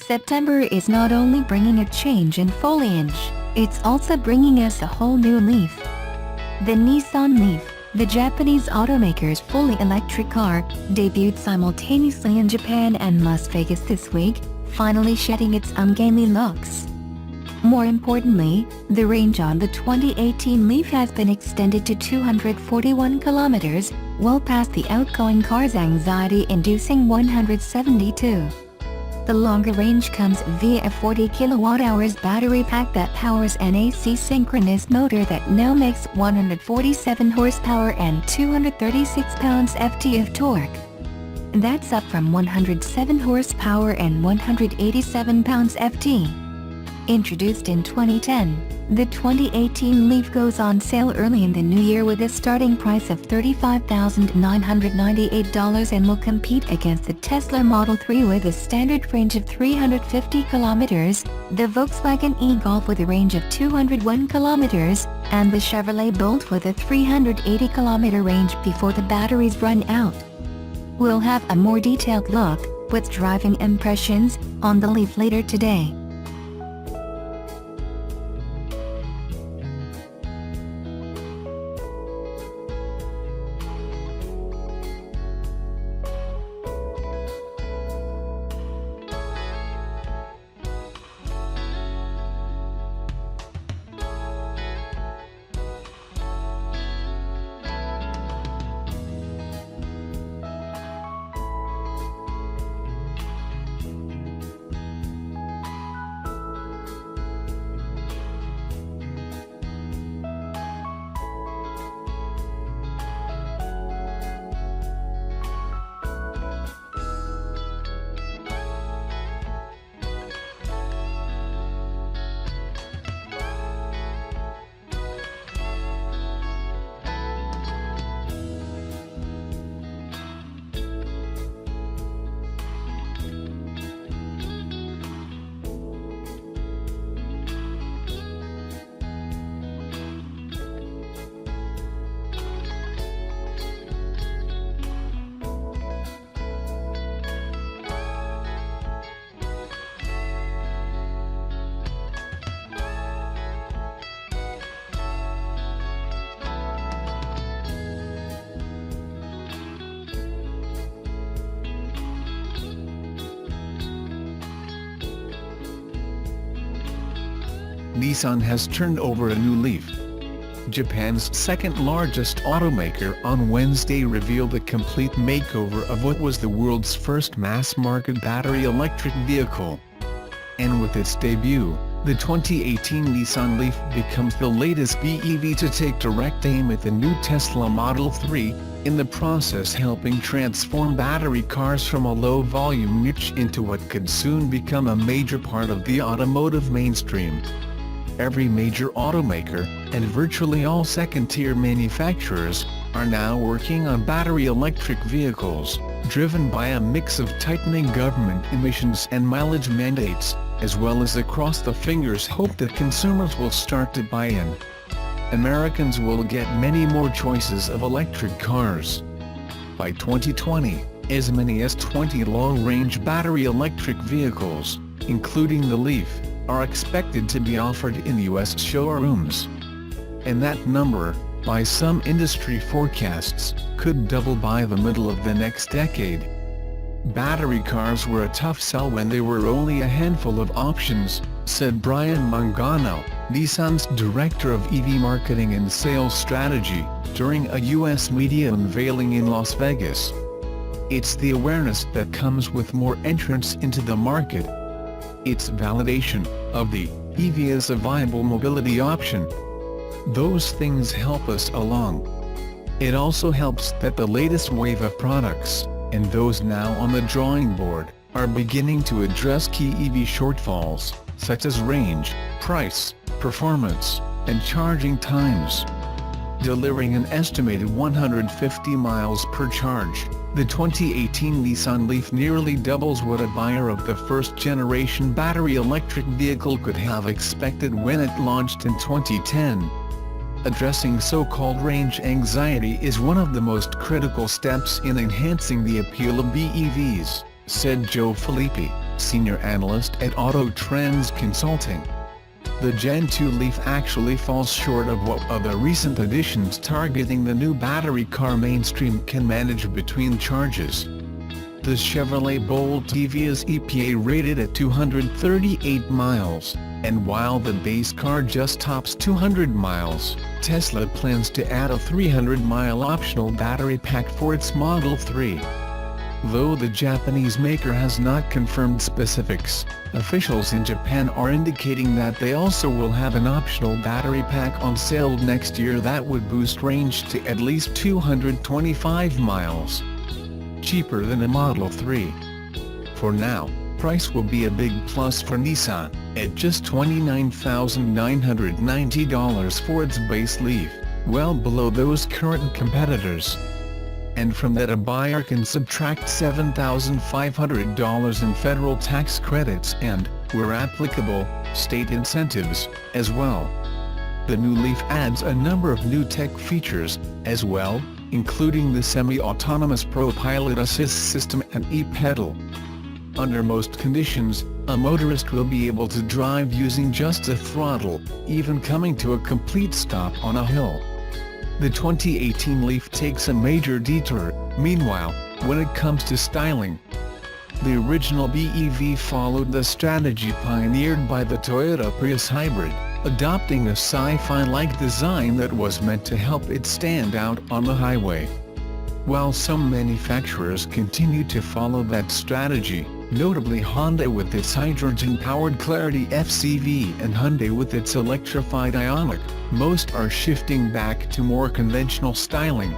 September is not only bringing a change in foliage, it's also bringing us a whole new leaf. The Nissan Leaf, the Japanese automaker's fully electric car, debuted simultaneously in Japan and Las Vegas this week, finally shedding its ungainly looks. More importantly, the range on the 2018 Leaf has been extended to 241 kilometers, well past the outgoing car's anxiety-inducing 172. The longer range comes via a 40 kWh battery pack that powers an AC synchronous motor that now makes 147 horsepower and 236 pounds-ft of torque. That's up from 107 horsepower and 187 pounds-ft. Introduced in 2010, the 2018 Leaf goes on sale early in the new year with a starting price of $35,998 and will compete against the Tesla Model 3 with a standard range of 350 kilometers, the Volkswagen e-Golf with a range of 201 kilometers, and the Chevrolet Bolt with a 380 kilometer range before the batteries run out. We'll have a more detailed look, with driving impressions, on the Leaf later today. Nissan has turned over a new leaf. Japan's second-largest automaker on Wednesday revealed a complete makeover of what was the world's first mass-market battery electric vehicle. And with its debut, the 2018 Nissan Leaf becomes the latest BEV to take direct aim at the new Tesla Model 3, in the process helping transform battery cars from a low-volume niche into what could soon become a major part of the automotive mainstream. Every major automaker, and virtually all second-tier manufacturers, are now working on battery electric vehicles, driven by a mix of tightening government emissions and mileage mandates, as well as across-the-fingers hope that consumers will start to buy in. Americans will get many more choices of electric cars. By 2020, as many as 20 long-range battery electric vehicles, including the Leaf, are expected to be offered in U.S. showrooms. And that number, by some industry forecasts, could double by the middle of the next decade. Battery cars were a tough sell when there were only a handful of options, said Brian Mangano, Nissan's Director of EV Marketing and Sales Strategy, during a U.S. media unveiling in Las Vegas. It's the awareness that comes with more entrants into the market. It's validation of the EV as a viable mobility option. Those things help us along. It also helps that the latest wave of products, and those now on the drawing board, are beginning to address key EV shortfalls, such as range, price, performance, and charging times. Delivering an estimated 150 miles per charge, the 2018 Nissan Leaf nearly doubles what a buyer of the first-generation battery electric vehicle could have expected when it launched in 2010. Addressing so-called range anxiety is one of the most critical steps in enhancing the appeal of BEVs, said Joe Filippi, senior analyst at Auto Trends Consulting. The Gen 2 Leaf actually falls short of what other recent additions targeting the new battery car mainstream can manage between charges. The Chevrolet Bolt EV is EPA rated at 238 miles, and while the base car just tops 200 miles, Tesla plans to add a 300-mile optional battery pack for its Model 3. Though the Japanese maker has not confirmed specifics, officials in Japan are indicating that they also will have an optional battery pack on sale next year that would boost range to at least 225 miles. Cheaper than a Model 3. For now, price will be a big plus for Nissan, at just $29,990 for its base Leaf, well below those current competitors. And from that a buyer can subtract $7,500 in federal tax credits and, where applicable, state incentives, as well. The new Leaf adds a number of new tech features, as well, including the semi-autonomous Pro Pilot Assist system and e-pedal. Under most conditions, a motorist will be able to drive using just a throttle, even coming to a complete stop on a hill. The 2018 Leaf takes a major detour, meanwhile, when it comes to styling. The original BEV followed the strategy pioneered by the Toyota Prius hybrid, adopting a sci-fi-like design that was meant to help it stand out on the highway. While some manufacturers continue to follow that strategy, notably Honda with its hydrogen-powered Clarity FCV and Hyundai with its electrified Ioniq, most are shifting back to more conventional styling.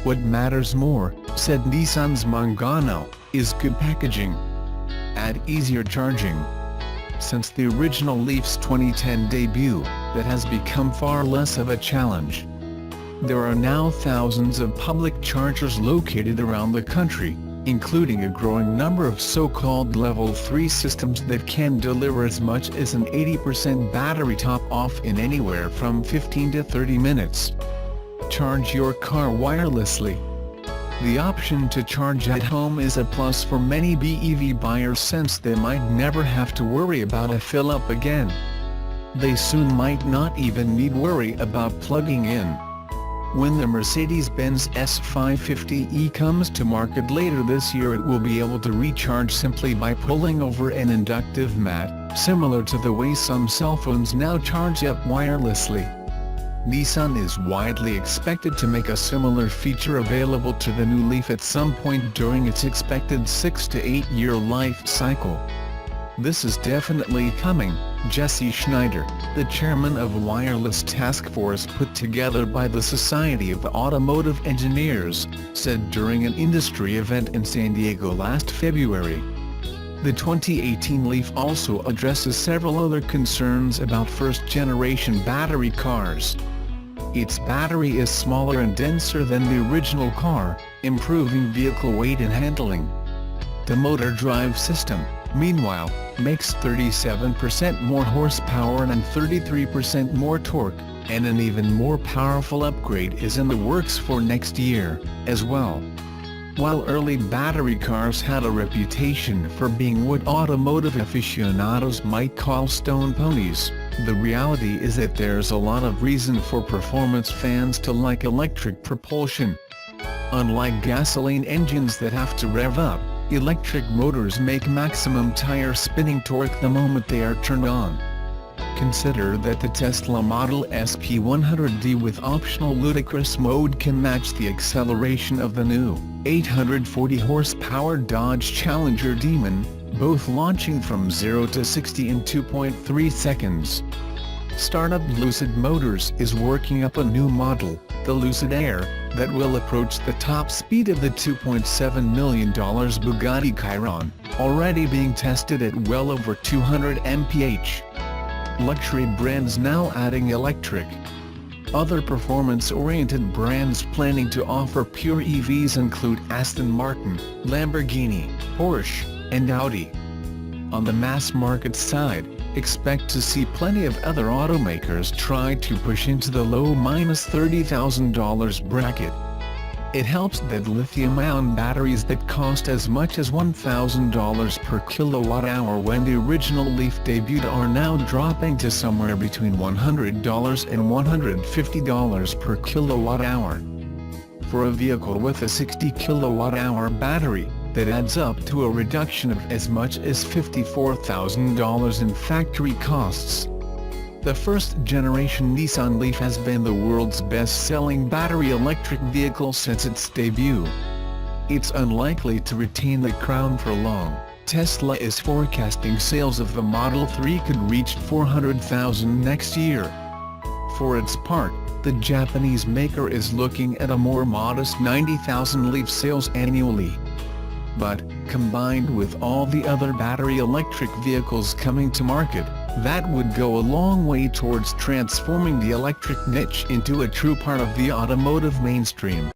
What matters more, said Nissan's Mangano, is good packaging. Add easier charging. Since the original Leaf's 2010 debut, that has become far less of a challenge. There are now thousands of public chargers located around the country, including a growing number of so-called Level 3 systems that can deliver as much as an 80% battery top-off in anywhere from 15 to 30 minutes. Charge your car wirelessly. The option to charge at home is a plus for many BEV buyers since they might never have to worry about a fill-up again. They soon might not even need worry about plugging in. When the Mercedes-Benz S550e comes to market later this year, it will be able to recharge simply by pulling over an inductive mat, similar to the way some cell phones now charge up wirelessly. Nissan is widely expected to make a similar feature available to the new Leaf at some point during its expected 6 to 8 year life cycle. This is definitely coming, Jesse Schneider, the chairman of a wireless task force put together by the Society of Automotive Engineers, said during an industry event in San Diego last February. The 2018 Leaf also addresses several other concerns about first-generation battery cars. Its battery is smaller and denser than the original car, improving vehicle weight and handling. The motor drive system, meanwhile, makes 37% more horsepower and 33% more torque, and an even more powerful upgrade is in the works for next year, as well. While early battery cars had a reputation for being what automotive aficionados might call stone ponies, the reality is that there's a lot of reason for performance fans to like electric propulsion. Unlike gasoline engines that have to rev up, electric motors make maximum tire spinning torque the moment they are turned on. Consider that the Tesla Model S P100D with optional ludicrous mode can match the acceleration of the new 840 horsepower Dodge Challenger Demon, both launching from 0 to 60 in 2.3 seconds. Startup Lucid Motors is working up a new model, the Lucid Air, that will approach the top speed of the $2.7 million Bugatti Chiron, already being tested at well over 200 mph. Luxury brands now adding electric. Other performance-oriented brands planning to offer pure EVs include Aston Martin, Lamborghini, Porsche, and Audi. On the mass market side, expect to see plenty of other automakers try to push into the low $30,000 bracket. It helps that lithium-ion batteries that cost as much as $1,000 per kilowatt-hour when the original Leaf debuted are now dropping to somewhere between $100 and $150 per kilowatt-hour. For a vehicle with a 60 kilowatt-hour battery, that adds up to a reduction of as much as $54,000 in factory costs. The first-generation Nissan Leaf has been the world's best-selling battery electric vehicle since its debut. It's unlikely to retain the crown for long. Tesla is forecasting sales of the Model 3 could reach 400,000 next year. For its part, the Japanese maker is looking at a more modest 90,000 Leaf sales annually. But, combined with all the other battery electric vehicles coming to market, that would go a long way towards transforming the electric niche into a true part of the automotive mainstream.